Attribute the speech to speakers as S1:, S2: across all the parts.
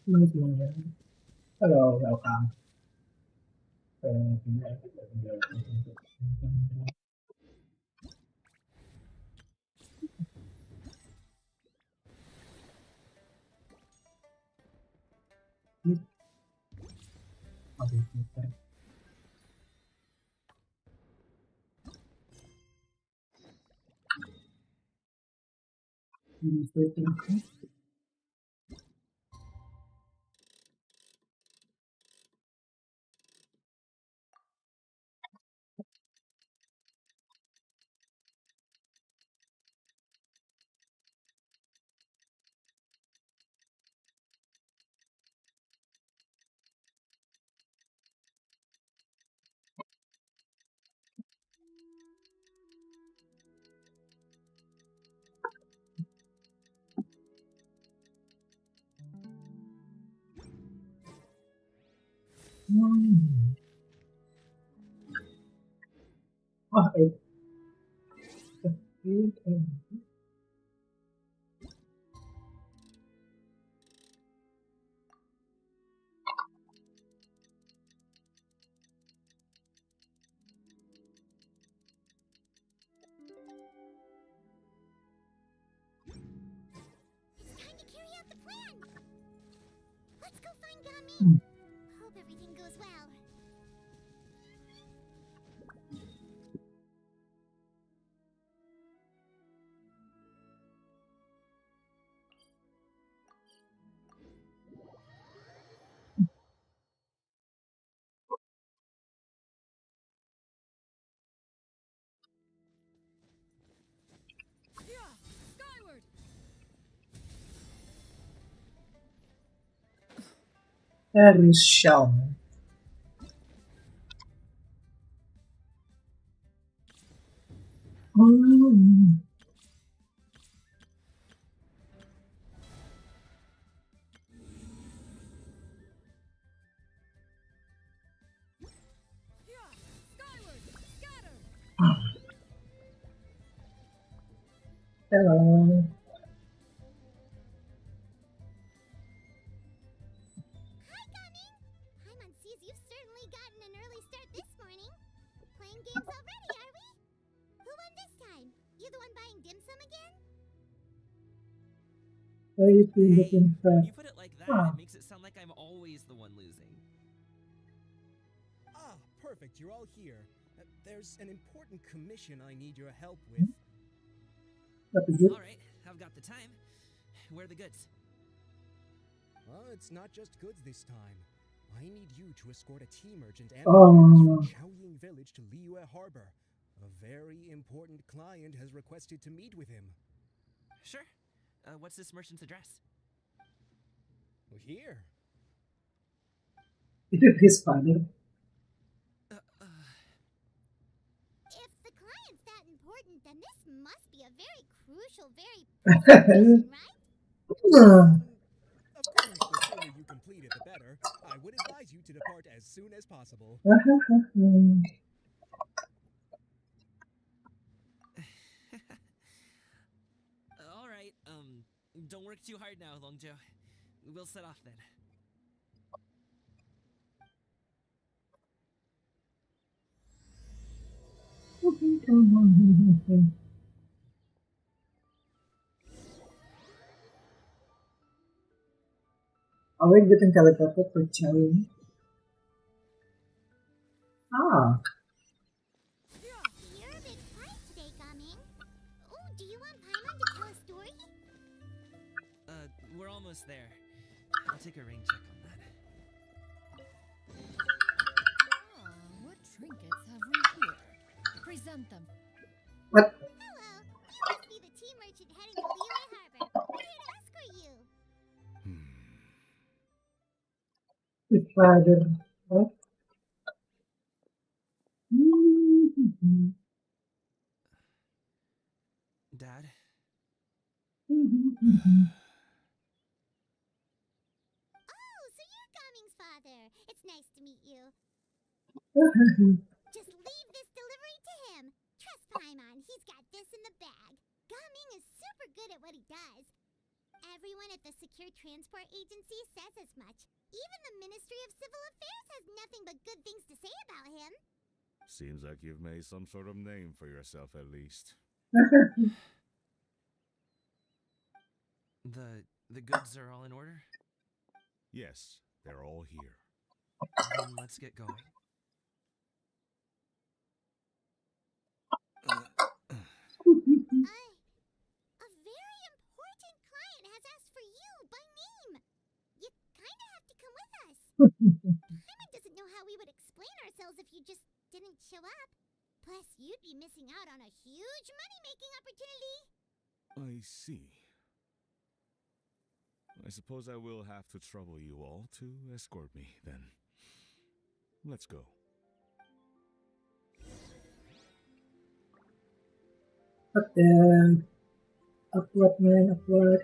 S1: Hello, welcome. Ah,
S2: Time to carry out the plan! Let's go find Gamin! Hope everything goes well.
S3: Yeah, skyward!
S1: that is Shawn.
S3: Yeah, skyward! Scatter!
S1: Hello.
S2: Hi, Gamin! Paimon sees you've certainly gotten an early start this morning. Playing games already, are we? Who won this time? You the one buying dim sum again?
S1: Why is he
S4: Hey,
S1: looking for?
S4: when you put it like that,
S1: Ah,
S4: it makes it sound like I'm always the one losing.
S5: Ah, perfect. You're all here. There's an important commission I need your help with.
S1: that is it.
S4: All right, I've got the time. Where are the goods?
S5: Well, it's not just goods this time. I need you to escort a tea merchant and
S1: Oh.
S5: from Chaoying Village to Liyue Harbor. A very important client has requested to meet with him.
S4: Sure. What's this merchant's address?
S5: Well, here.
S1: Is it his father?
S2: If the client's that important, then this must be a very crucial, very mission, right?
S5: Of course, the sooner you complete it, the better. I would advise you to depart as soon as possible.
S4: All right. Don't work too hard now, Longjo. We'll set off then.
S1: Are we getting teleported for Chaoying? Ah,
S2: You're a big client today, Gamin. Oh, do you want Paimon to tell a story?
S4: We're almost there. I'll take a rain check on that.
S3: Ah, what trinkets have we here? Present them.
S1: what?
S2: Hello, you must be the tea merchant heading to Liyue Harbor. We're here to escort you.
S1: His father. What?
S4: Dad?
S2: Oh, so you're Gamin's father. It's nice to meet you. Just leave this delivery to him. Trust Paimon, he's got this in the bag. Gaming is super good at what he does. Everyone at the Secure Transport Agency says as much. Even the Ministry of Civil Affairs has nothing but good things to say about him.
S6: Seems like you've made some sort of name for yourself at least.
S4: The goods are all in order?
S6: Yes, they're all here.
S4: Then let's get going.
S2: A very important client has asked for you by name. You kinda have to come with us. Hyman doesn't know how we would explain ourselves if you just didn't show up. Plus, you'd be missing out on a huge money-making opportunity.
S6: I see. I suppose I will have to trouble you all to escort me, then. Let's go.
S1: What the? Upload, man, upload.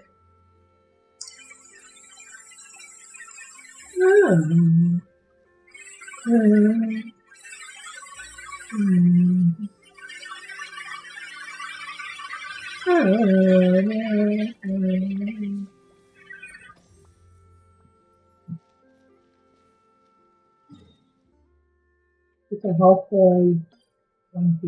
S1: It's a helpful one.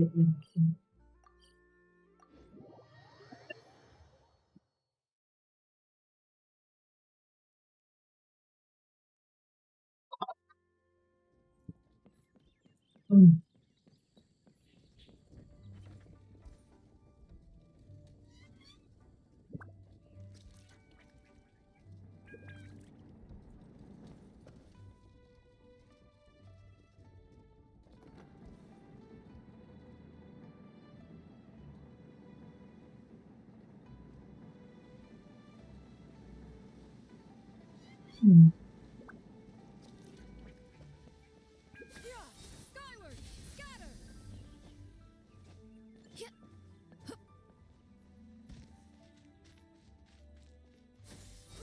S3: Skyward! Scatter!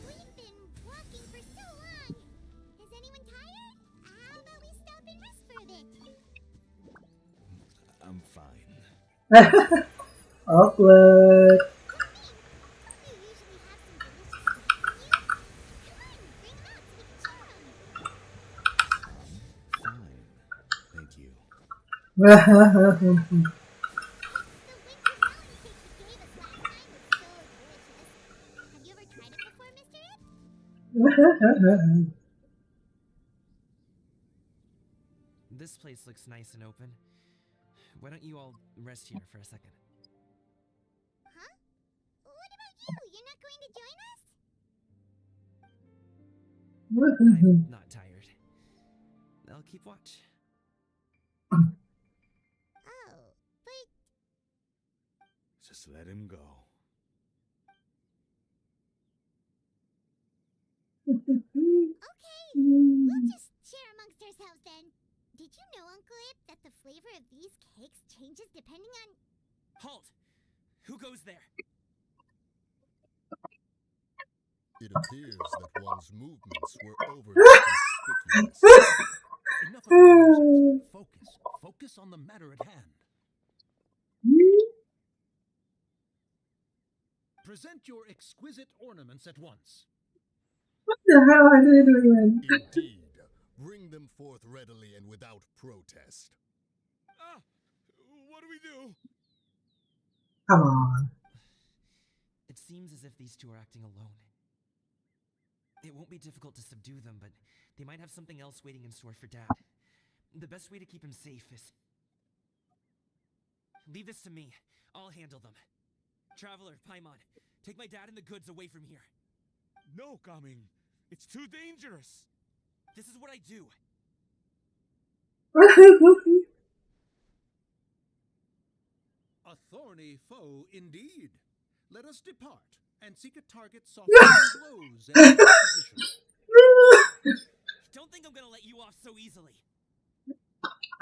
S2: We've been walking for so long. Is anyone tired? How about we stop and rest for a bit?
S6: I'm fine.
S1: Awkward.
S2: You usually have some delicious snacks, don't you? Come on, bring them out so we can cheer 'em.
S6: I'm fine. Thank you.
S2: The winter melon cake you gave us last time was so delicious. Have you ever tried it before, Mr. Ip?
S4: This place looks nice and open. Why don't you all rest here for a second?
S2: Huh? What about you? You're not going to join us?
S4: I'm not tired. I'll keep watch.
S2: Oh, but
S6: Just let him go.
S2: okay. We'll just share amongst ourselves then. Did you know, Uncle Ip, that the flavor of these cakes changes depending on...
S4: Halt! Who goes there?
S7: It appears that one's movements were overly conspicuous.
S5: Enough of your nuisance. Focus. Focus on the matter at hand. Present your exquisite ornaments at once.
S1: What the hell are they doing?
S7: Indeed. Bring them forth readily and without protest.
S5: Ah! What do we do?
S1: Come on.
S4: It seems as if these two are acting alone. It won't be difficult to subdue them, but they might have something else waiting in store for Dad. The best way to keep him safe is... Leave this to me. I'll handle them. Traveler, Paimon, take my dad and the goods away from here.
S5: No, Gaming. It's too dangerous.
S4: This is what I do.
S5: A thorny foe indeed. Let us depart and seek a target softening blows and position.
S4: Don't think I'm gonna let you off so easily.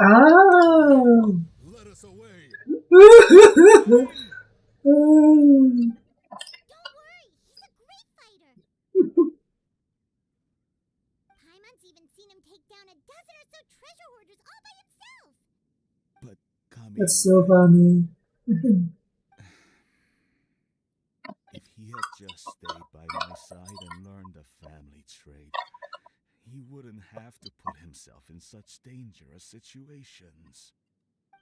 S1: Oh.
S7: Let us away.
S2: Don't worry, he's a great fighter. Paimon's even seen him take down a dozen or so treasure hoarders all by himself.
S6: But Kami,
S1: That's so funny.
S6: if he had just stayed by me, my side and learn the family trade, he wouldn't have to put himself in such dangerous situations.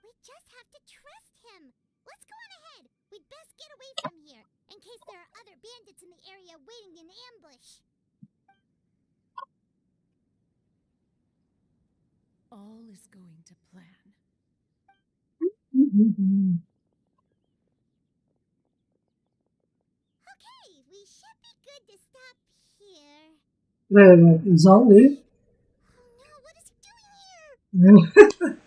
S2: We just have to trust him. Let's go on ahead. We'd best get away from here, in case there are other bandits in the area waiting in ambush.
S3: All is going to plan.
S2: Okay, we should be good to stop here.
S1: Zombie.
S2: Oh no, what is he doing here?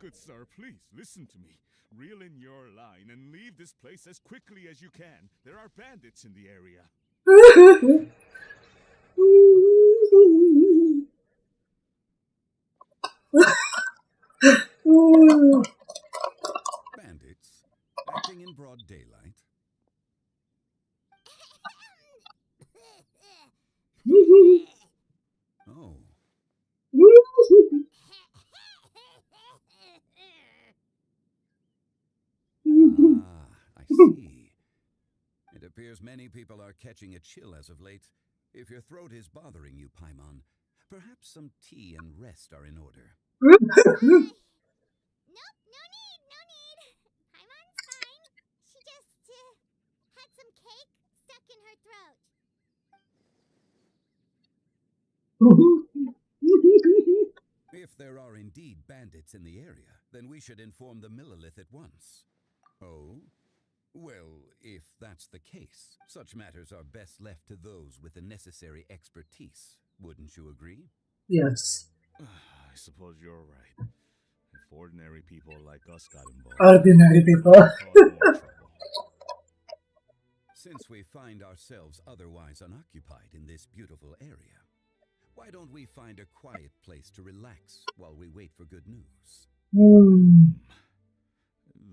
S6: Good sir, please listen to me. Reel in your line and leave this place as quickly as you can. There are bandits in the area.
S5: Bandits? Acting in broad daylight? Oh, I see. It appears many people are catching a chill as of late. If your throat is bothering you, Paimon, perhaps some tea and rest are in order.
S2: Nope, no need. Paimon's fine. She just had some cake stuck in her throat.
S5: If there are indeed bandits in the area, then we should inform the Millilith at once. Oh? Well, if that's the case, such matters are best left to those with the necessary expertise. Wouldn't you agree?
S1: Yes.
S6: I suppose you're right. If ordinary people like us got involved,
S1: Ordinary people.
S6: it would cause more trouble.
S5: Since we find ourselves otherwise unoccupied in this beautiful area, why don't we find a quiet place to relax while we wait for good news?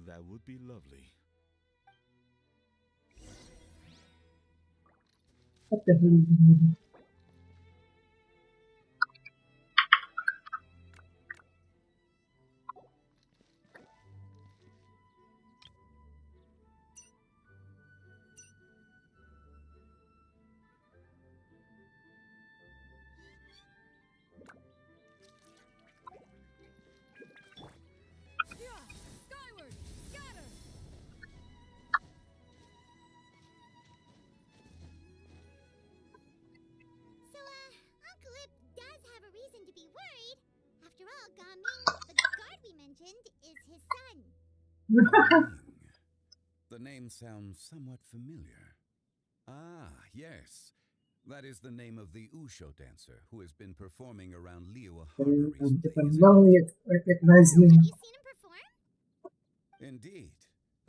S6: That would be lovely.
S1: What the hell?
S3: Yeah! Skyward! Scatter!
S2: So, Uncle Ip does have a reason to be worried. After all, Gaming, the guard we mentioned, is his son.
S5: Ming. The name sounds somewhat familiar. Ah, yes. That is the name of the Usho dancer who has been performing around Liyue Harbor recently,
S1: If I'm
S5: is it
S1: wrong,
S5: not?
S1: you recognize
S2: Have
S1: me.
S2: you seen him perform?
S5: Indeed.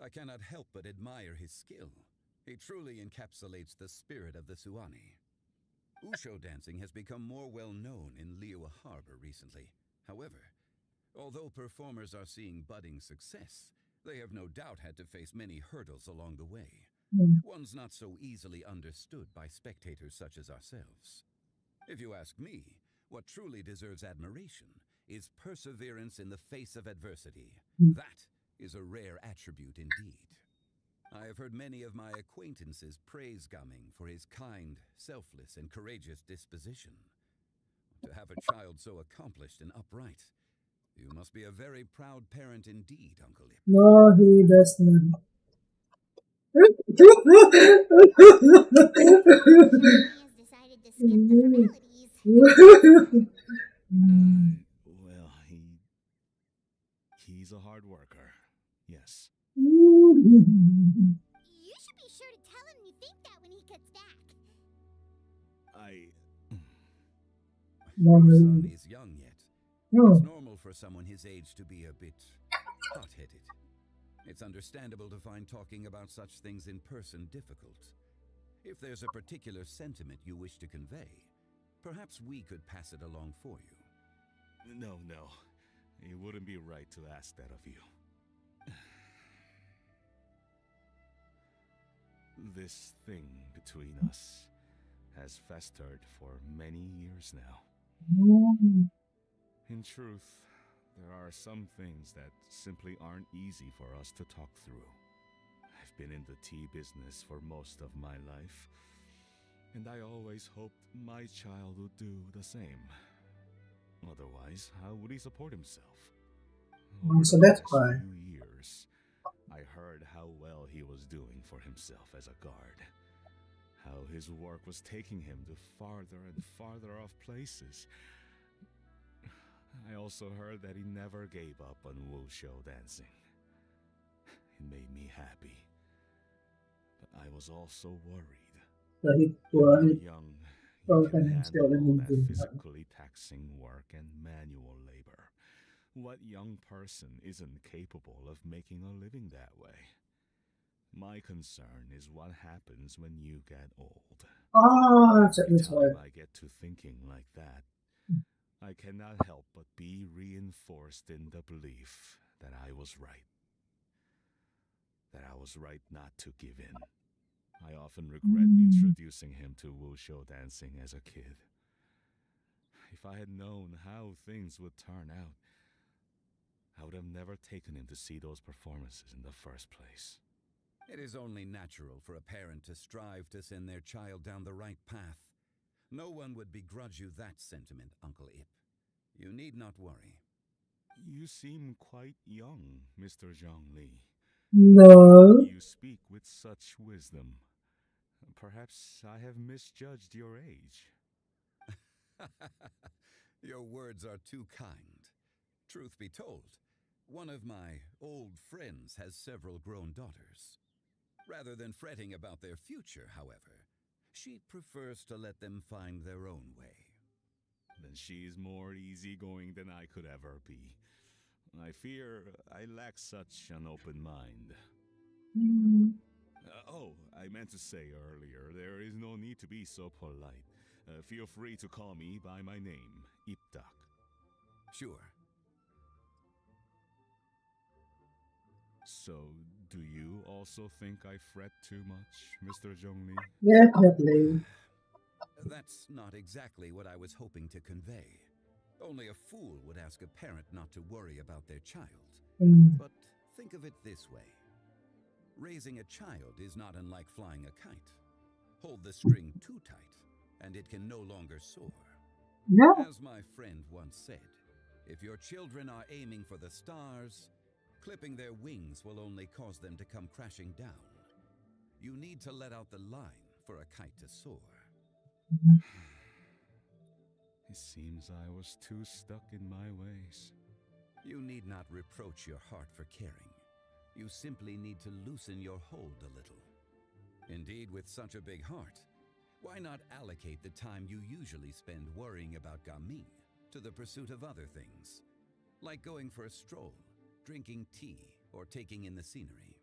S5: I cannot help but admire his skill. He truly encapsulates the spirit of the Suani. Usho dancing has become more well known in Liyue Harbor recently. However, although performers are seeing budding success, they have no doubt had to face many hurdles along the way. One's not so easily understood by spectators such as ourselves. If you ask me, what truly deserves admiration is perseverance in the face of adversity. That is a rare attribute indeed. I have heard many of my acquaintances praise Gaming for his kind, selfless, and courageous disposition. To have a child so accomplished and upright, you must be a very proud parent indeed, Uncle Ip.
S1: No, he does not.
S2: He has decided to skip the formalities.
S6: Well, he's a hard worker. Yes.
S2: You should be sure to tell him you think that when he gets back.
S5: Your son is young yet.
S1: No.
S5: It's normal for someone his age to be a bit hot-headed. It's understandable to find talking about such things in person difficult. If there's a particular sentiment you wish to convey, perhaps we could pass it along for you.
S6: No. It wouldn't be right to ask that of you. This thing between us has festered for many years now. In truth, there are some things that simply aren't easy for us to talk through. I've been in the tea business for most of my life, and I always hoped my child would do the same. Otherwise, how would he support himself? Over
S1: So
S6: the
S1: that's
S6: past
S1: why.
S6: few years, I heard how well he was doing for himself as a guard. How his work was taking him to farther and farther off places. I also heard that he never gave up on wushou dancing. It made me happy. But I was also worried.
S1: Kahit
S6: When
S1: tuwa,
S6: you're young, you
S1: ikaw
S6: can
S1: siya
S6: handle all that
S1: din.
S6: physically taxing work and manual labor. What young person isn't capable of making a living that way? My concern is what happens when you get old. Every
S1: That's why.
S6: time I get to thinking like that, I cannot help but be reinforced in the belief that I was right. That I was right not to give in. I often regret introducing him to wushou dancing as a kid. If I had known how things would turn out, I would have never taken him to see those performances in the first place.
S5: It is only natural for a parent to strive to send their child down the right path. No one would begrudge you that sentiment, Uncle Ip. You need not worry.
S6: You seem quite young, Mr. Zhongli.
S1: No.
S6: You speak with such wisdom. Perhaps I have misjudged your age.
S5: Your words are too kind. Truth be told, one of my old friends has several grown daughters. Rather than fretting about their future, however, she prefers to let them find their own way.
S6: Then she is more easygoing than I could ever be. I fear I lack such an open mind. I meant to say earlier, there is no need to be so polite. Feel free to call me by my name, Iptak.
S5: Sure.
S6: So, do you also think I fret too much, Mr. Zhongli?
S1: Definitely.
S5: That's not exactly what I was hoping to convey. Only a fool would ask a parent not to worry about their child. But think of it this way. Raising a child is not unlike flying a kite. Hold the string too tight, and it can no longer soar.
S1: Yeah.
S5: As my friend once said, if your children are aiming for the stars, clipping their wings will only cause them to come crashing down. You need to let out the line for a kite to soar.
S6: It seems I was too stuck in my ways.
S5: You need not reproach your heart for caring. You simply need to loosen your hold a little. Indeed, with such a big heart, why not allocate the time you usually spend worrying about Gaming to the pursuit of other things, like going for a stroll, drinking tea, or taking in the scenery?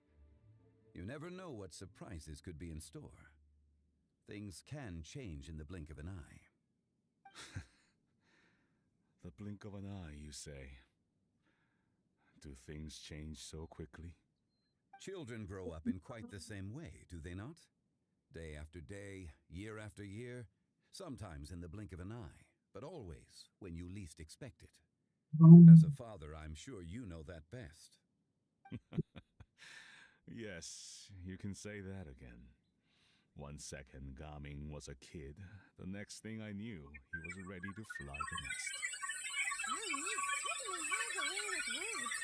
S5: You never know what surprises could be in store. Things can change in the blink of an eye.
S6: The blink of an eye, you say? Do things change so quickly?
S5: Children grow up in quite the same way, do they not? Day after day, year after year, sometimes in the blink of an eye, but always when you least expect it. As a father, I'm sure you know that best.
S6: Yes, you can say that again. 1 second, Gaming was a kid. The next thing I knew, he was ready to fly the nest.
S2: Chinese certainly has a way with words.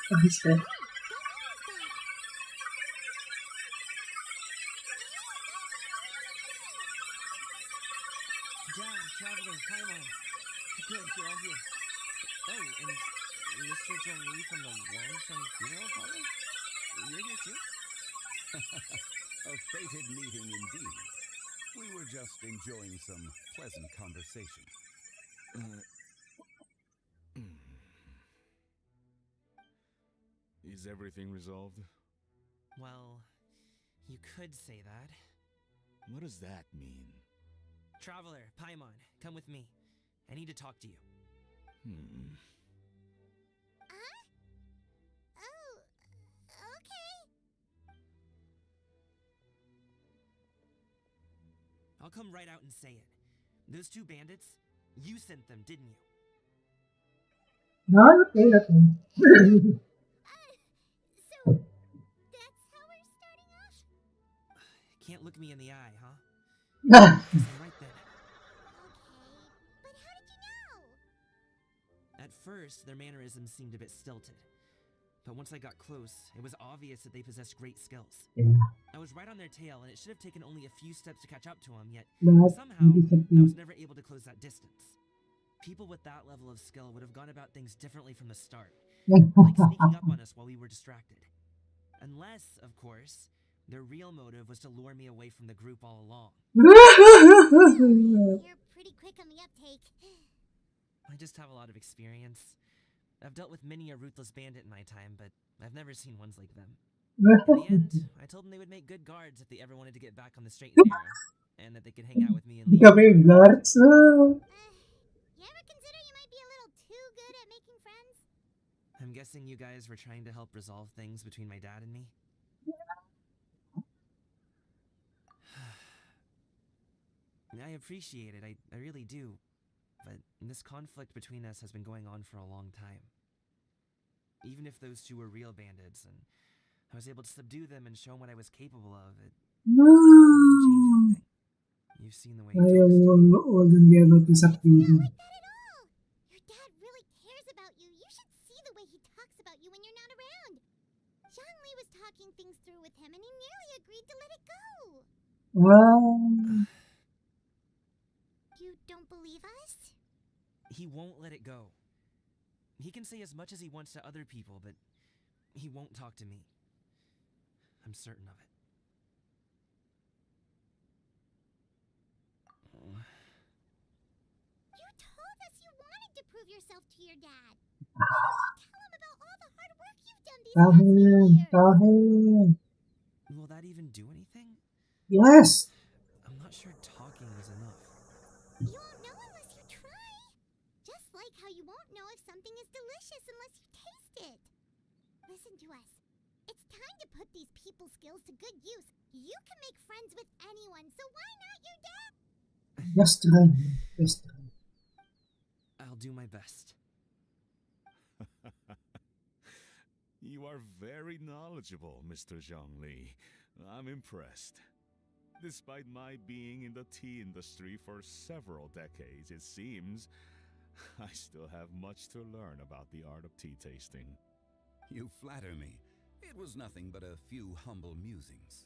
S1: I said.
S4: Dad, Traveler, Paimon. Good, you're all here. Oh, and Mr. Zhongli from the Wanshan Funeral Parlor? You're here too?
S5: A fated meeting indeed. We were just enjoying some pleasant conversation.
S6: Is everything resolved?
S4: Well, you could say that.
S6: What does that mean?
S4: Traveler, Paimon, come with me. I need to talk to you.
S2: Oh, okay.
S4: I'll come right out and say it. Those two bandits, You sent them, didn't you?
S1: No, okay, okay.
S2: So that's how we're starting off?
S4: Can't look me in the eye, huh? Guess I'm right then.
S2: Okay, but how did you know?
S4: At first, their mannerisms seemed a bit stilted. But once I got close, it was obvious that they possessed great skills.
S1: Yeah,
S4: I was right on their tail, and it should have taken only a few steps to catch up to them, yet
S1: but
S4: somehow,
S1: hindi
S4: I was
S1: sabi.
S4: never able to close that distance. People with that level of skill would have gone about things differently from the start, like sneaking up on us while we were distracted. Unless, of course, their real motive was to lure me away from the group all along.
S2: You're pretty quick on the uptake.
S4: I just have a lot of experience. I've dealt with many a ruthless bandit in my time, but I've never seen ones like them. In the end, I told them they would make good guards if they ever wanted to get back on the straight and narrow, and that they could hang out with me and
S1: Hindi
S4: Lee.
S1: kami yung guards.
S2: You ever consider you might be a little too good at making friends?
S4: I'm guessing you guys were trying to help resolve things between my dad and me? I appreciate it, I really do. But this conflict between us has been going on for a long time. Even if those two were real bandits, and I was able to subdue them and show them what I was capable of, it wouldn't change anything. You've seen the way he
S1: Ayaw
S4: talks to me.
S1: all hindi ano
S2: Not
S1: disappointed.
S2: like that at all. Your dad really cares about you. You should see the way he talks about you when you're not around. Zhongli was talking things through with him, and he nearly agreed to let it go.
S1: Wow.
S2: You don't believe us?
S4: He won't let it go. He can say as much as he wants to other people, but he won't talk to me. I'm certain of it.
S2: You told us you wanted to prove yourself to your dad. Why don't you tell him about all the hard work you've done these past few
S1: Tahil.
S2: years?
S1: Tahil.
S4: Will that even do anything?
S1: Yes.
S4: I'm not sure talking is enough.
S2: You won't know unless you try. Just like how you won't know if something is delicious unless you taste it. Listen to us. It's time to put these people skills to good use. You can make friends with anyone, so why not your dad?
S1: Just try. Just try.
S4: I'll do my best.
S6: You are very knowledgeable, Mr. Zhongli. I'm impressed. Despite my being in the tea industry for several decades, it seems I still have much to learn about the art of tea tasting.
S5: You flatter me. It was nothing but a few humble musings.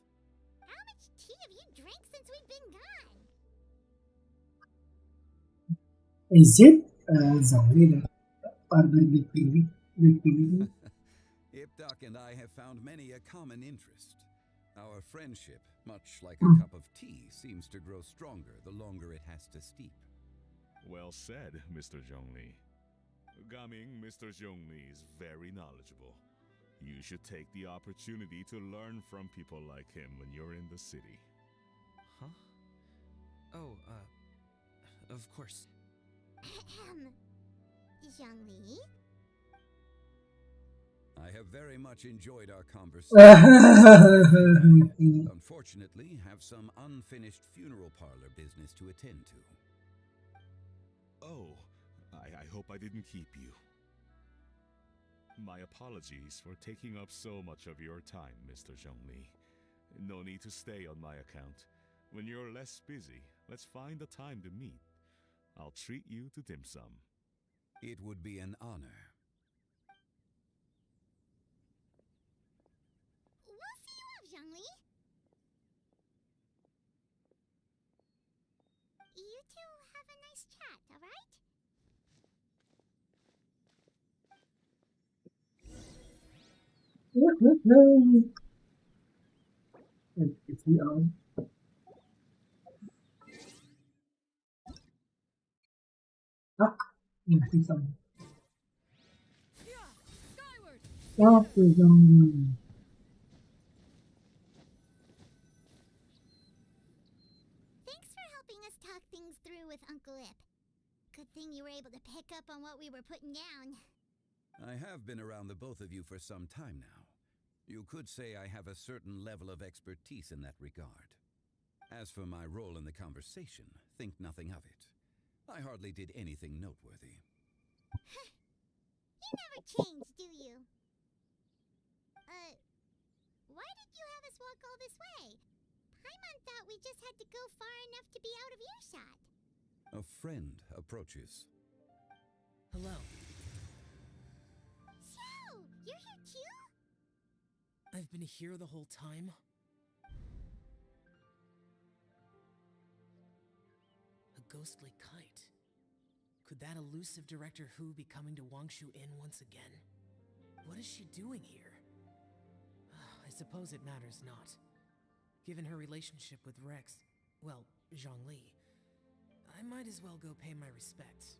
S2: How much tea have you drank since we've been gone?
S1: Is it? Zombie. Big Piggy. Big Piggy.
S5: Ipdak and I have found many a common interest. Our friendship, much like a cup of tea, seems to grow stronger the longer it has to steep.
S6: Well said, Mr. Zhongli. Gaming, Mr. Zhongli is very knowledgeable. You should take the opportunity to learn from people like him when you're in the city.
S4: Huh? Oh, of course.
S2: Zhongli?
S5: I have very much enjoyed our conversation. Unfortunately, have some unfinished funeral parlor business to attend to.
S6: Oh, I hope I didn't keep you. My apologies for taking up so much of your time, Mr. Zhongli. No need to stay on my account. When you're less busy, let's find a time to meet. I'll treat you to dim sum.
S5: It would be an honor.
S2: We'll see you off, Zhongli. You two have a nice chat, alright?
S1: It's the on. Ah, yeah, he's on.
S3: Skyward!
S1: Stop the zombie.
S2: Thanks for helping us talk things through with Uncle Ip. Good thing you were able to pick up on what we were putting down.
S5: I have been around the both of you for some time now. You could say I have a certain level of expertise in that regard. As for my role in the conversation, think nothing of it. I hardly did anything noteworthy.
S2: You never change, do you? Why did you have us walk all this way? Paimon thought we just had to go far enough to be out of earshot.
S5: A friend approaches.
S8: Hello.
S2: So, you're here too?
S8: I've been here the whole time? A ghostly kite. Could that elusive Director Who be coming to Wangshu Inn once again? What is she doing here? I suppose it matters not. Given her relationship with Rex, well, Zhongli, I might as well go pay my respects.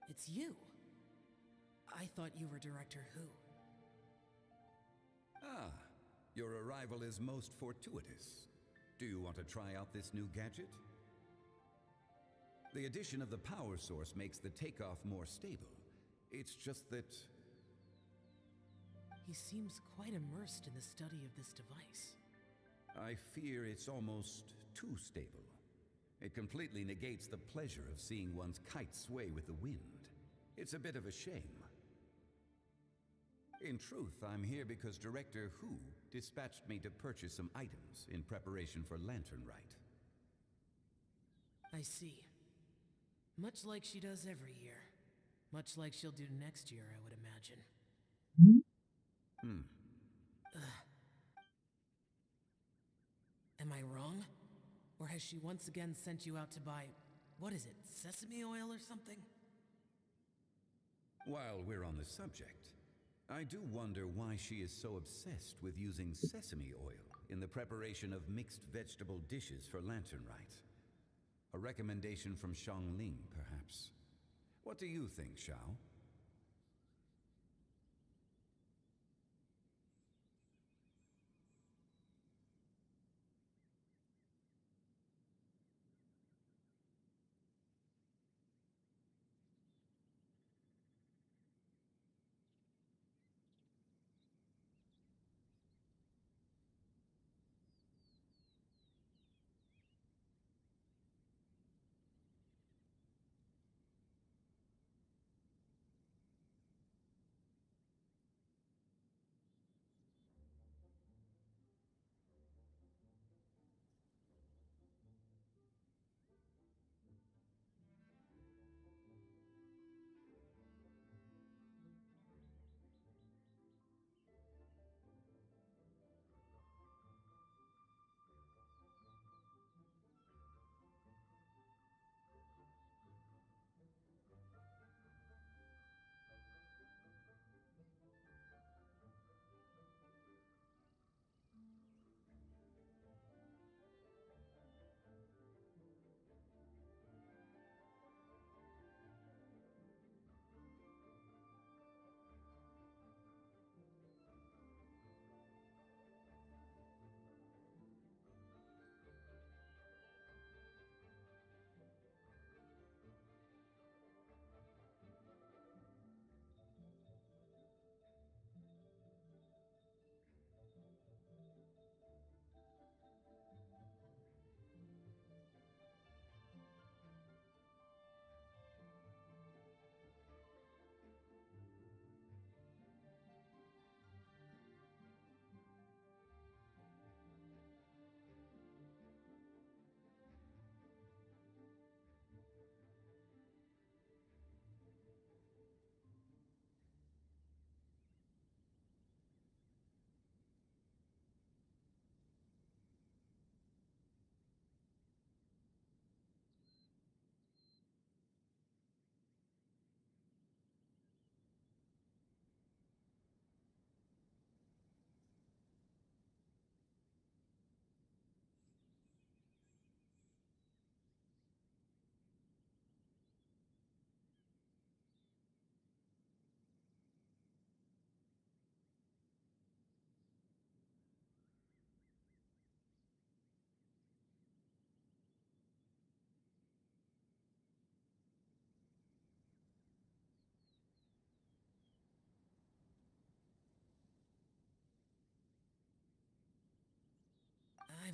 S8: It's you. I thought you were Director Who.
S5: Ah, your arrival is most fortuitous. Do you want to try out this new gadget? The addition of the power source makes the takeoff more stable. It's just that...
S8: He seems quite immersed in the study of this device.
S5: I fear it's almost too stable. It completely negates the pleasure of seeing one's kite sway with the wind. It's a bit of a shame. In truth, I'm here because Director Who dispatched me to purchase some items in preparation for Lantern Rite.
S8: I see. Much like she does every year. Much like she'll do next year, I would imagine. Am I wrong? Or has she once again sent you out to buy, what is it, sesame oil or something?
S5: While we're on the subject, I do wonder why she is so obsessed with using sesame oil in the preparation of mixed vegetable dishes for Lantern Rite. A recommendation from Xiangling, perhaps. What do you think, Xiao?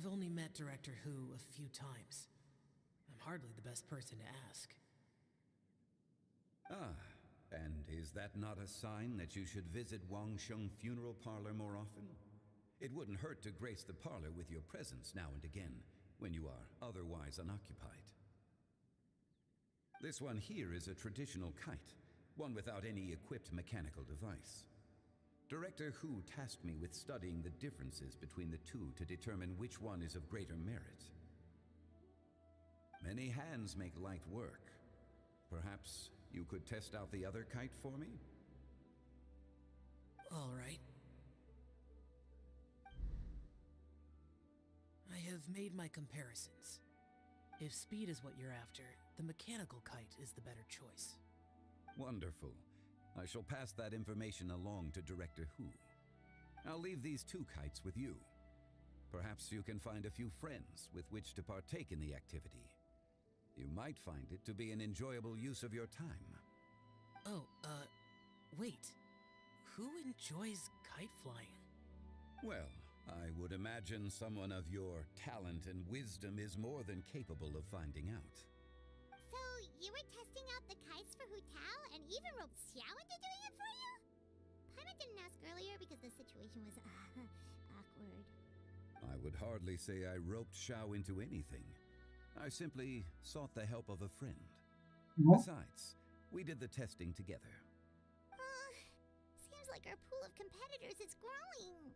S8: I've only met Director Who a few times. I'm hardly the best person to ask.
S5: Ah, and is that not a sign that you should visit Wangsheng Funeral Parlor more often? It wouldn't hurt to grace the parlor with your presence now and again, when you are otherwise unoccupied. This one here is a traditional kite, one without any equipped mechanical device. Director Who tasked me with studying the differences between the two to determine which one is of greater merit. Many hands make light work. Perhaps you could test out the other kite for me?
S8: All right. I have made my comparisons. If speed is what you're after, the mechanical kite is the better choice.
S5: Wonderful. I shall pass that information along to Director Who. I'll leave these two kites with you. Perhaps you can find a few friends with which to partake in the activity. You might find it to be an enjoyable use of your time.
S8: Oh, wait. Who enjoys kite flying?
S5: Well, I would imagine someone of your talent and wisdom is more than capable of finding out.
S2: So, you were testing out the kites for Hu Tao and even roped Xiao into doing it for you? Paimon didn't ask earlier because the situation was, awkward.
S5: I would hardly say I roped Xiao into anything. I simply sought the help of a friend.
S1: What?
S5: Besides, we did the testing together.
S2: Seems like our pool of competitors is growing.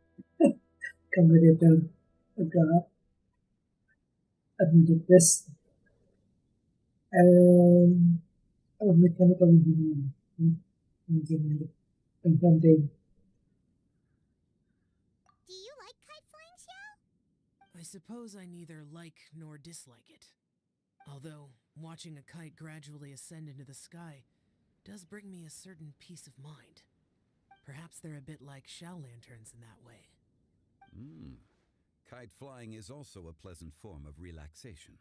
S1: Competitor. God. Admitted this. Mechanical engineering. Engineering. Confronting.
S2: Do you like kite flying, Xiao?
S8: I suppose I neither like nor dislike it. Although, watching a kite gradually ascend into the sky does bring me a certain peace of mind. Perhaps they're a bit like shell lanterns in that way.
S5: Kite flying is also a pleasant form of relaxation.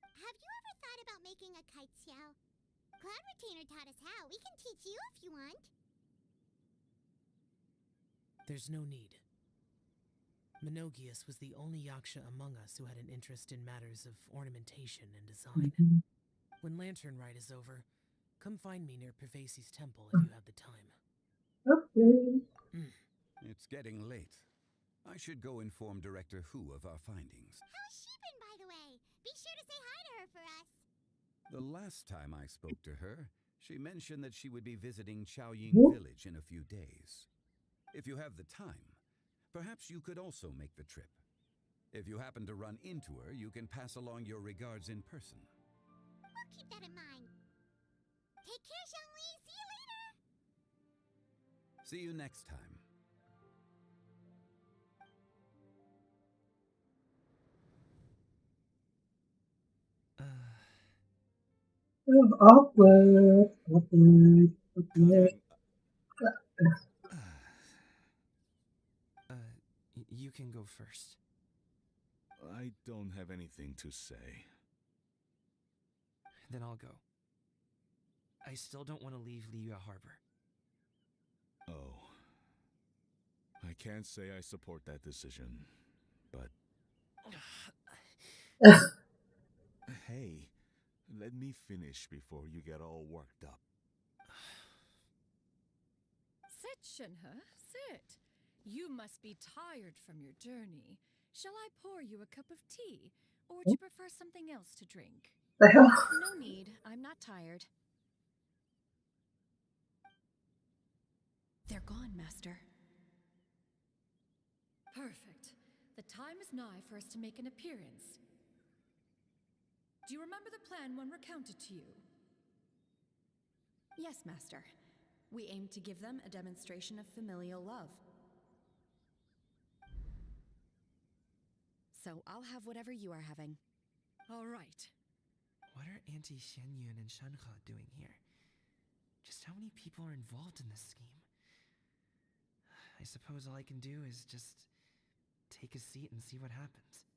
S2: Have you ever thought about making a kite, Xiao? Cloud Retainer taught us how. We can teach you if you want.
S8: There's no need. Menogius was the only Yaksha among us who had an interest in matters of ornamentation and design. When Lantern Rite is over, come find me near Pervasi's temple if you have the time.
S1: Okay.
S5: It's getting late. I should go inform Director Who of our findings.
S2: How's she been, by the way? Be sure to say hi to her for us.
S5: The last time I spoke to her, she mentioned that she would be visiting Chaoying
S1: What?
S5: Village in a few days. If you have the time, perhaps you could also make the trip. If you happen to run into her, you can pass along your regards in person.
S2: We'll keep that in mind. Take care, Xiangli. See you later.
S5: See you next time.
S1: Awkward. Awkward. Awkward.
S4: You can go first.
S6: I don't have anything to say.
S4: Then I'll go. I still don't want to leave Liyue Harbor.
S6: Oh. I can't say I support that decision, but... Hey, let me finish before you get all worked up.
S3: Sit, Shinhe, sit. You must be tired from your journey. Shall I pour you a cup of tea, or would you prefer something else to drink?
S1: The hell?
S3: No need. I'm not tired. They're gone, Master. Perfect. The time is nigh for us to make an appearance. Do you remember the plan one recounted to you?
S9: Yes, Master. We aim to give them a demonstration of familial love. So I'll have whatever you are having.
S3: All right.
S4: What are Auntie Xianyun and Shanhe doing here? Just how many people are involved in this scheme? I suppose all I can do is just take a seat and see what happens.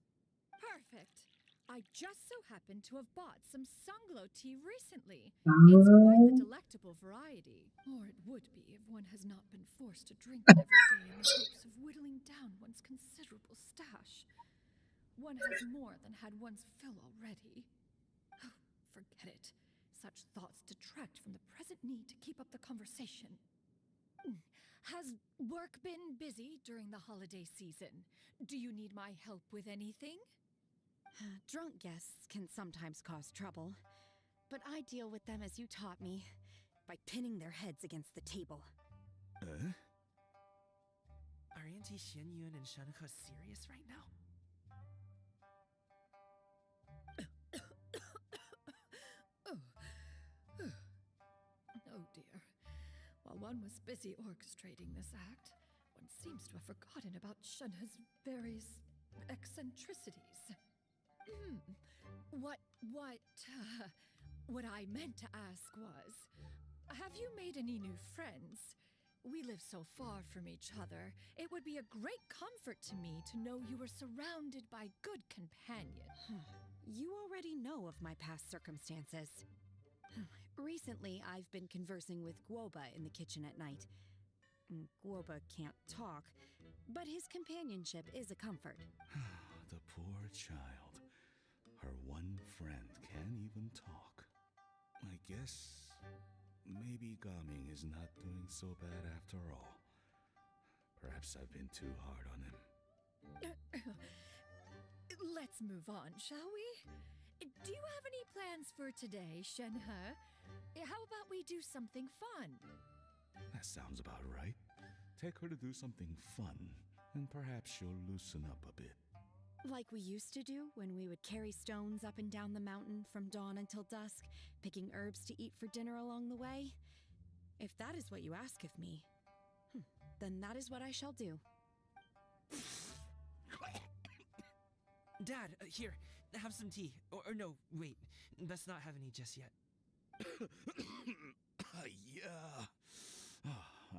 S3: Perfect. I just so happen to have bought some Sunglow tea recently. It's quite the delectable variety. Or it would be if one has not been forced to drink it every day in the hopes of whittling down one's considerable stash. One has more than had one's fill already. Oh, forget it. Such thoughts detract from the present need to keep up the conversation. Has work been busy during the holiday season? Do you need my help with anything?
S9: Drunk guests can sometimes cause trouble, but I deal with them as you taught me, by pinning their heads against the table.
S4: Are Auntie Xianyun and Shenhe serious right now?
S3: Oh dear. While one was busy orchestrating this act, one seems to have forgotten about Shenhe's various eccentricities. What I meant to ask was, have you made any new friends? We live so far from each other, it would be a great comfort to me to know you were surrounded by good companions.
S9: You already know of my past circumstances. Recently, I've been conversing with Guoba in the kitchen at night. Guoba can't talk, but his companionship is a comfort.
S6: The poor child. Her one friend can't even talk. I guess maybe Gaming is not doing so bad after all. Perhaps I've been too hard on him.
S3: Let's move on, shall we? Do you have any plans for today, Shenhe? How about we do something fun?
S6: That sounds about right. Take her to do something fun, and perhaps she'll loosen up a bit.
S9: Like we used to do when we would carry stones up and down the mountain from dawn until dusk, picking herbs to eat for dinner along the way? If that is what you ask of me, then that is what I shall do.
S4: Dad, here, have some tea. Or no, wait, let's not have any just yet.
S6: Yeah.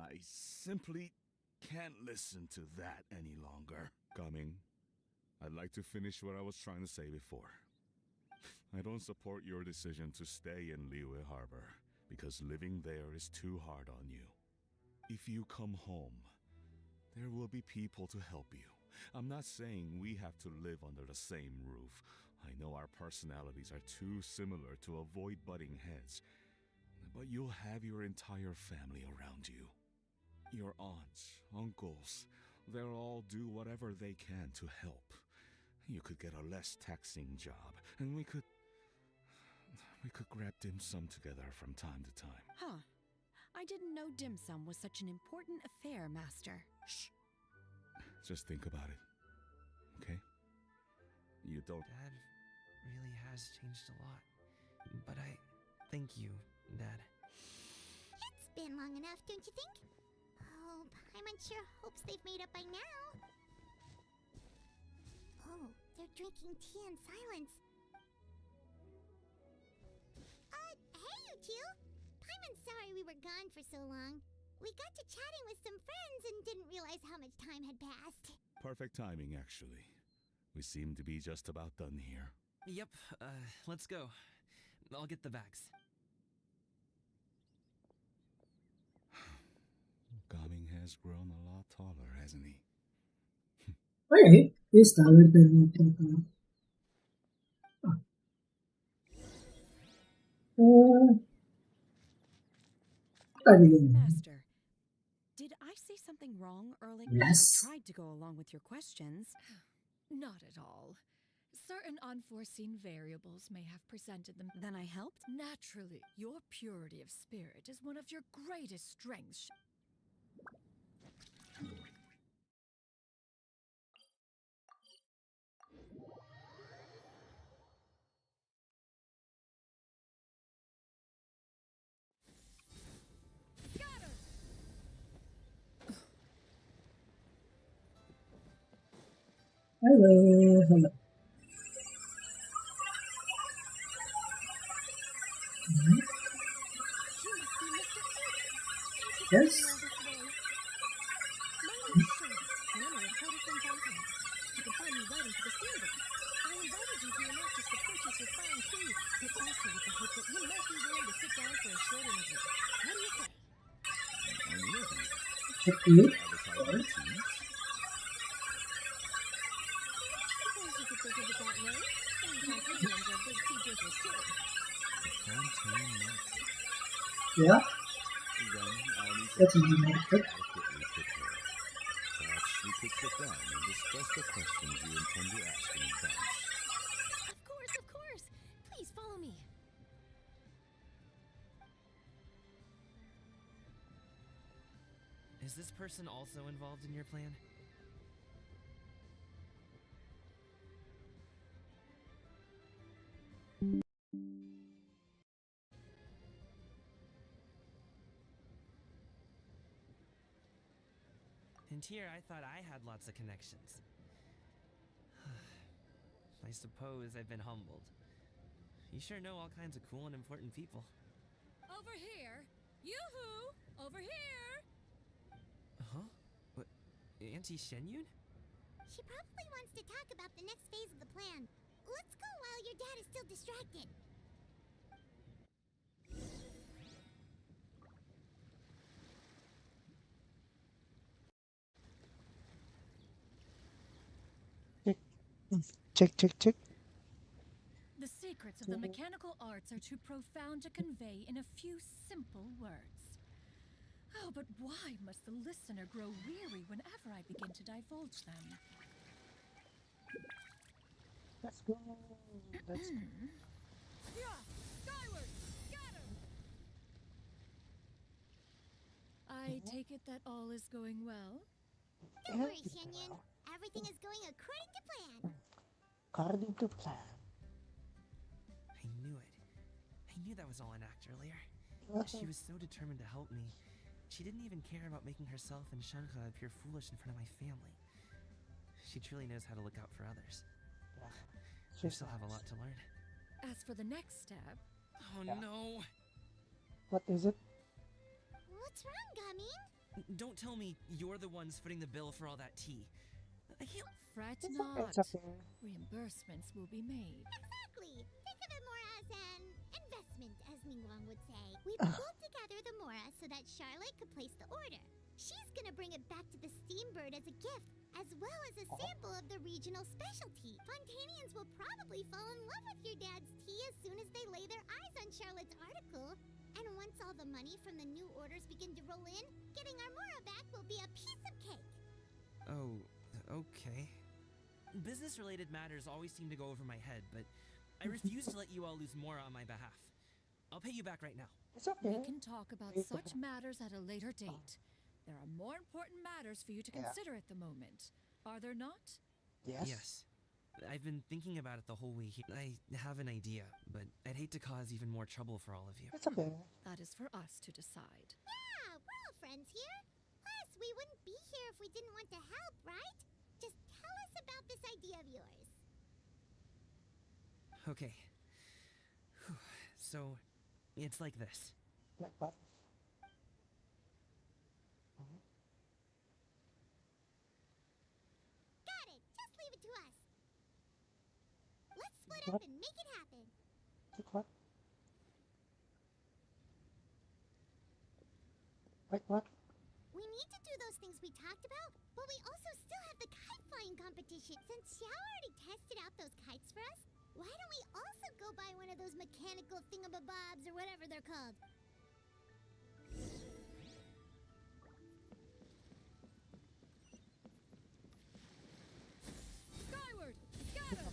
S6: I simply can't listen to that any longer. Coming. I'd like to finish what I was trying to say before. I don't support your decision to stay in Liyue Harbor, because living there is too hard on you. If you come home, there will be people to help you. I'm not saying we have to live under the same roof. I know our personalities are too similar to avoid butting heads, but you'll have your entire family around you. Your aunts, uncles, they'll all do whatever they can to help. You could get a less taxing job, and we could grab dim sum together from time to time.
S9: Huh. I didn't know dim sum was such an important affair, Master.
S6: Shh. Just think about it, okay? You don't...
S4: Dad really has changed a lot. But I thank you, Dad.
S2: It's been long enough, don't you think? Oh, Paimon sure hopes they've made up by now. Oh, they're drinking tea in silence. Hey, you two! Paimon's sorry we were gone for so long. We got to chatting with some friends and didn't realize how much time had passed.
S6: Perfect timing, actually. We seem to be just about done here.
S4: Yep, let's go. I'll get the bags.
S6: Gaming has grown a lot taller, hasn't he?
S1: Okay, he's taller than me.
S9: Master, did I say something wrong earlier?
S1: Yes.
S9: I tried to go along with your questions.
S3: Not at all. Certain unforeseen variables may have presented them.
S9: Then I helped?
S3: Naturally, your purity of spirit is one of your greatest strengths.
S1: Hello. Yes. Okay.
S3: worry. These Titanians are big tea drinkers too.
S6: Fontaine market.
S1: Yeah,
S6: Then I'll need to
S1: that's easy enough.
S6: adequately prepare. Perhaps we could sit down and discuss the questions you intend to ask in advance.
S3: Of course, of course. Please follow me.
S4: Is this person also involved in your plan? And here I thought I had lots of connections. I suppose I've been humbled. You sure know all kinds of cool and important people.
S3: Over here. Yoo-hoo! Over here!
S4: Huh? What? Auntie Shenyun?
S2: She probably wants to talk about the next phase of the plan. Let's go while your dad is still distracted.
S1: Check, check, check.
S3: The secrets of the mechanical arts are too profound to convey in a few simple words. Oh, but why must the listener grow weary whenever I begin to divulge them?
S1: Let's go. Let's go.
S3: Yeah! Skyward! Scatter! I take it that all is going well?
S2: Don't worry, Shenyun. Everything is going according to plan.
S1: According to plan.
S4: I knew it. I knew that was all an act earlier. She was so determined to help me. She didn't even care about making herself and Shanha appear foolish in front of my family. She truly knows how to look out for others. I still have a lot to learn.
S3: As for the next step...
S4: Oh no!
S1: What is it?
S2: What's wrong, Gaming?
S4: Don't tell me you're the ones footing the bill for all that tea. I can't...
S3: Fret
S1: It's
S3: not.
S1: okay, it's okay.
S3: Reimbursements will be made.
S2: Exactly. Think of it more as an investment, as Ningguang would say. We pulled together the Mora so that Charlotte could place the order. She's gonna bring it back to the Steambird as a gift, as well as a sample of the regional specialty. Fontanians will probably fall in love with your dad's tea as soon as they lay their eyes on Charlotte's article. And once all the money from the new orders begin to roll in, getting our Mora back will be a piece of cake.
S4: Oh, okay. Business-related matters always seem to go over my head, but I refuse to let you all lose more on my behalf. I'll pay you back right now.
S1: It's okay.
S3: We can talk about such matters at a later date. There are more important matters for you to consider at the moment. Are there not?
S1: Yes.
S4: Yes. I've been thinking about it the whole way here. I have an idea, but I'd hate to cause even more trouble for all of you.
S1: It's okay.
S3: That is for us to decide.
S2: Yeah, we're all friends here. Plus, we wouldn't be here if we didn't want to help, right? Just tell us about this idea of yours.
S4: Okay. So, it's like this.
S1: Like what?
S2: Got it. Just leave it to us. Let's split up and make it happen.
S1: Like what? Like what?
S2: We need to do those things we talked about, but we also still have the kite flying competition. Since Xiao already tested out those kites for us, why don't we also go buy one of those mechanical thingamabobs or whatever they're called?
S3: Skyward! Scatter!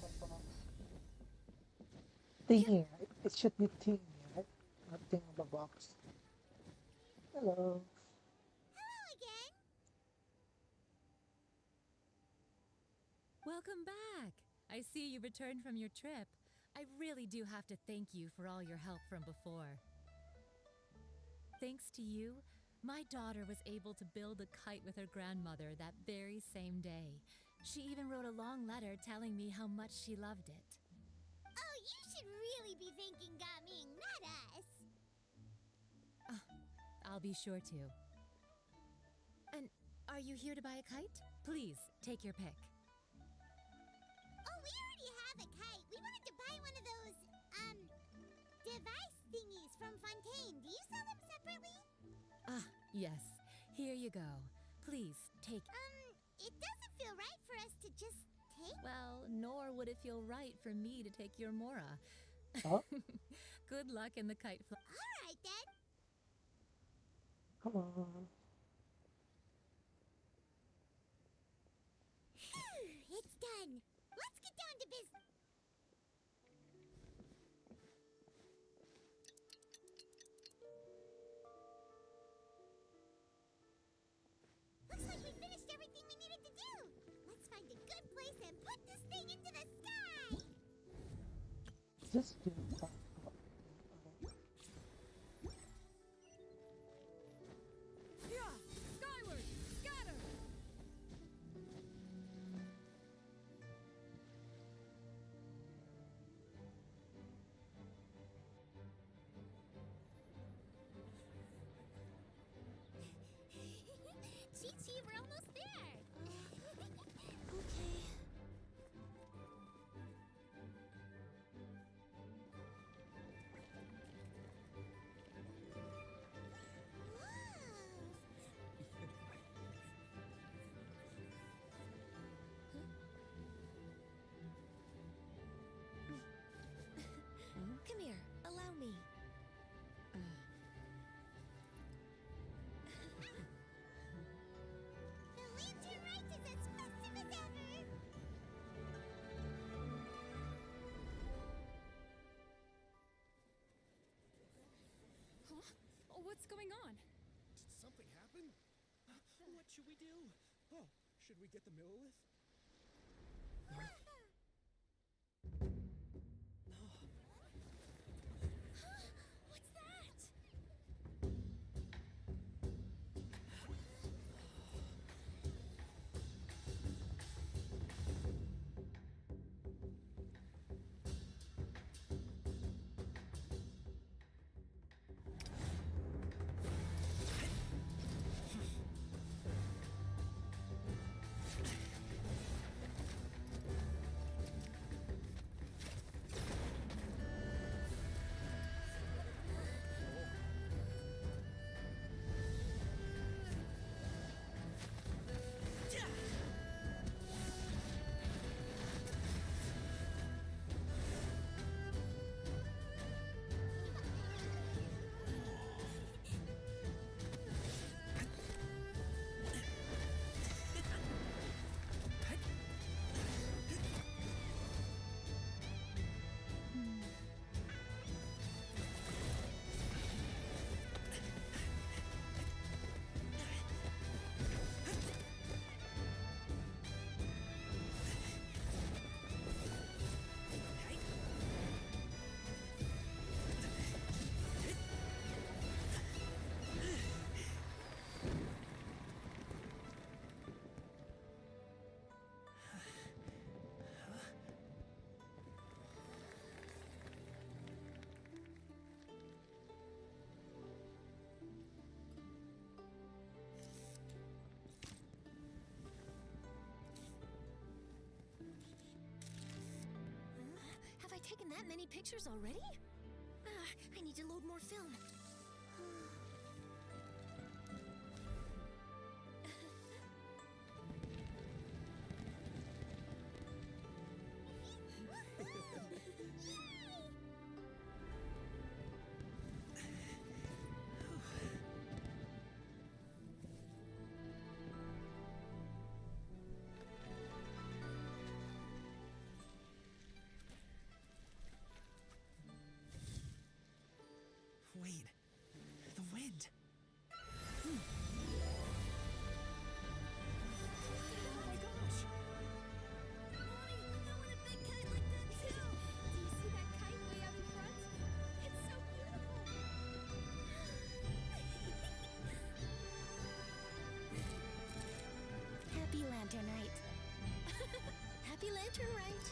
S1: Thingy, right? It should be thingy, right? Not thing of the box. Hello.
S2: Hello again.
S10: Welcome back. I see you returned from your trip. I really do have to thank you for all your help from before. Thanks to you, my daughter was able to build a kite with her grandmother that very same day. She even wrote a long letter telling me how much she loved it.
S2: Oh, you should really be thanking Gaming, not us.
S10: I'll be sure to. And are you here to buy a kite? Please, take your pick.
S2: Oh, we already have a kite. We wanted to buy one of those, device thingies from Fontaine. Do you sell them separately?
S10: Ah, yes. Here you go. Please, take...
S2: It doesn't feel right for us to just okay?
S10: Well, nor would it feel right for me to take your Mora.
S1: Oh,
S10: Good luck in the kite flight.
S2: Alright then.
S1: come on.
S2: It's done. Let's get down to business. Looks like we finished everything we needed to do. Let's find a good place and put this thing into the sky.
S1: Just do that.
S3: Yeah! Skyward! Scatter!
S2: Chi-Chi, we're almost there.
S9: Come here, allow me.
S2: The lantern rite is as festive as ever.
S3: Huh? Oh, what's going on?
S11: Did something happen? What should we do? Oh, should we get the Millilith?
S3: What's that?
S9: Have I taken that many pictures already? I need to load more film.
S4: Wait, the wind.
S3: Oh my gosh!
S9: Mommy, I want a big kite like that too! Do you see that kite way out in front? It's so beautiful! Happy Lantern Rite. Happy Lantern Rite.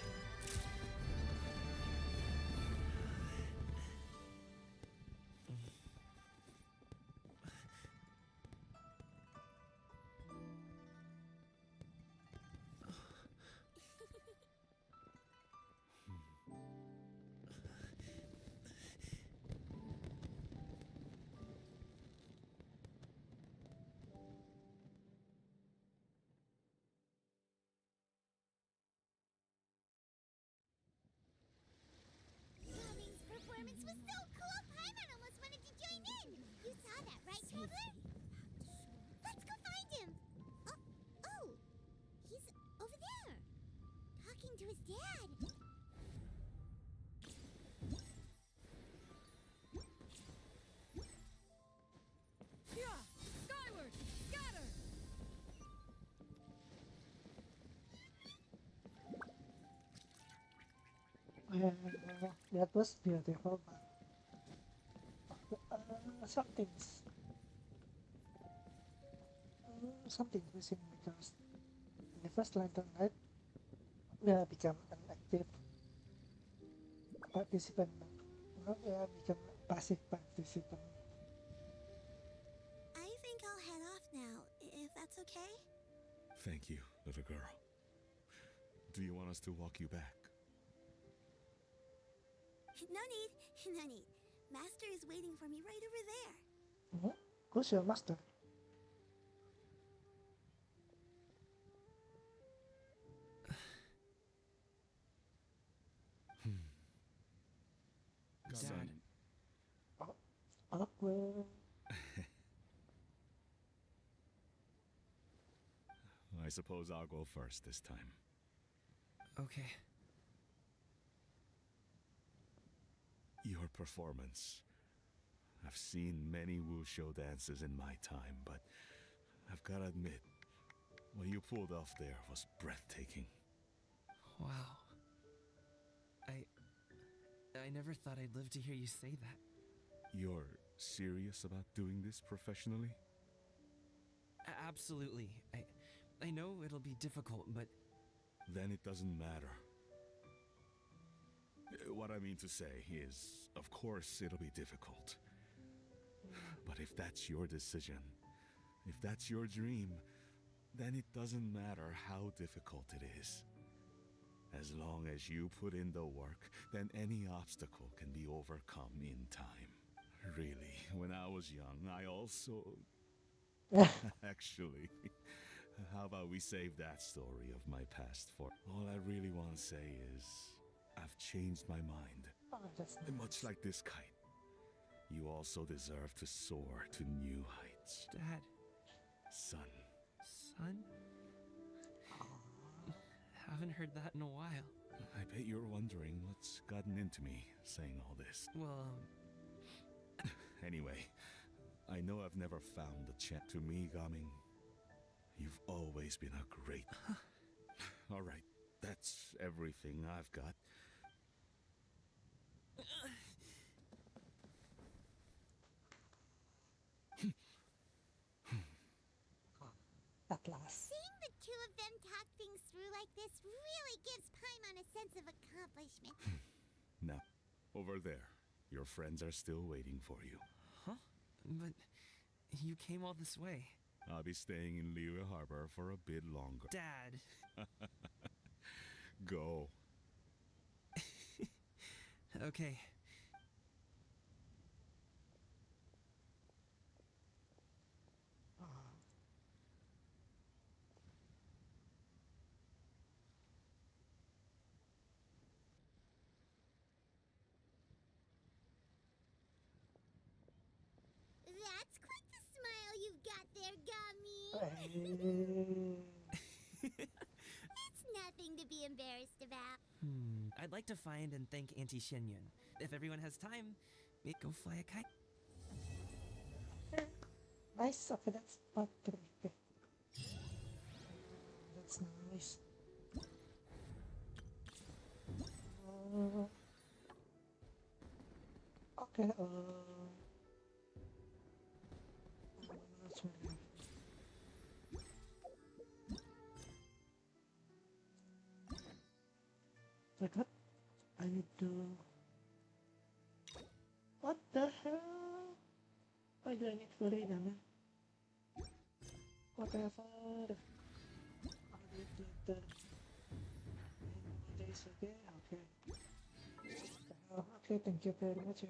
S1: That was beautiful, but something's missing because in the first lantern night, we have become an active participant. Now we have become a passive participant.
S2: I think I'll head off now, if that's okay?
S6: Thank you, little girl. Do you want us to walk you back?
S2: No need, no need. Master is waiting for me right over there.
S1: Who's your master?
S4: Dad.
S1: Awkward.
S6: I suppose I'll go first this time.
S4: Okay.
S6: Your performance. I've seen many wushou dances in my time, but I've gotta admit, what you pulled off there was breathtaking.
S4: Wow. I never thought I'd live to hear you say that.
S6: You're serious about doing this professionally?
S4: Absolutely. I know it'll be difficult, but...
S6: Then it doesn't matter. What I mean to say is, of course it'll be difficult. But if that's your decision, if that's your dream, then it doesn't matter how difficult it is. As long as you put in the work, then any obstacle can be overcome in time. Really, when I was young, I also... Actually, how about we save that story of my past for... All I really want to say is, I've changed my mind.
S1: Oh, that's
S6: And
S1: nice.
S6: much like this kite, you also deserve to soar to new heights.
S4: Dad.
S6: Son.
S4: Son? Haven't heard that in a while.
S6: I bet you're wondering what's gotten into me saying all this.
S4: Well,
S6: Anyway, I know I've never found the chance to me, Gaming. You've always been a great... Alright, that's everything I've got.
S1: At last.
S2: Seeing the two of them talk things through like this really gives Paimon a sense of accomplishment.
S6: Now, over there, your friends are still waiting for you.
S4: huh? But you came all this way.
S6: I'll be staying in Liyue Harbor for a bit longer.
S4: Dad.
S6: Go.
S4: Okay.
S2: That's quite the smile you've got there, Gummy. It's nothing to be embarrassed about.
S4: I'd like to find and thank Auntie Xinyun. If everyone has time, go fly a kite.
S1: Nice. Okay, that's part 3. Okay. That's nice. Okay, sorry. Forgot. I need to... What the hell? Why do I need to read them? Whatever. I did the... Days okay? Okay. Okay, thank you very much.